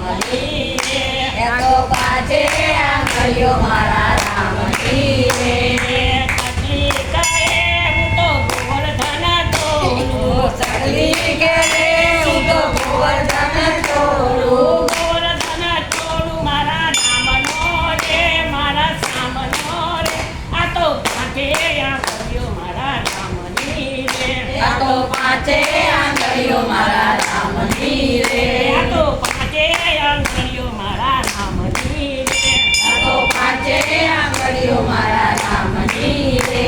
રામની રે એ તો પાંચે આંગળીઓ મારા રામની રે સગલી કહે હું તો ગોવર્ધન તોલું સગલી કે રે હું તો ગોવર્ધન તોલું ગોવર્ધન તોલું મારા રામનો રે મારા સામનો રે આ તો પાંચે આંગળીઓ મારા રામની રે આ તો પાંચે આંગળીઓ મારા રામની રે આ તો પાંચે આંગળીઓ મારા રામની રે આ તો પાંચે આંગળીઓ મારા રામની રે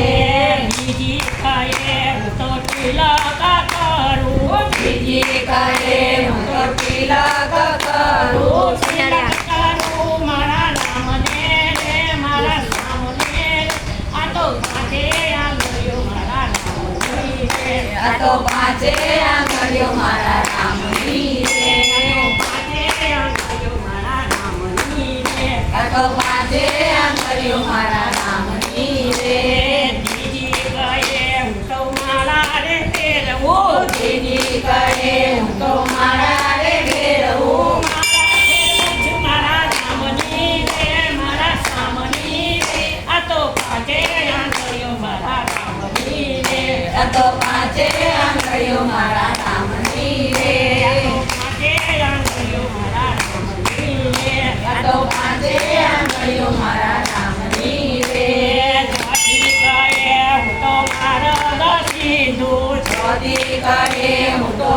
બીજી કહે હું તો તિલક કરું બીજી કહે હું તો તિલક કરું તિલક કરું મારા રામને રે મારા રામને રે આ તો પાંચે આંગળીઓ મારા રામની રે આ તો પાંચે આંગળીઓ મારા રામની રે પાંચે આંગળીઓ મારા રામની રે આ તો પાંચે આંગળીઓ મારા રામની રે બીજી કહે હું તો મારા રે ફેરવું બીજી કહે હું તો મારા રે ઘેરવું મારા રામની રે મારા સામની રે આ તો પાંચે આંગળીઓ મારા રામની રે આ તો પાંચે આંગળીઓ મારા રામની રે પાંચે આંગળીઓ મારા રામની રે આ તો પાંચે આંગળીઓ મારા રામની રે ચોથી કહે હું તો મારા સિંધુ ચોથી કહે હું તો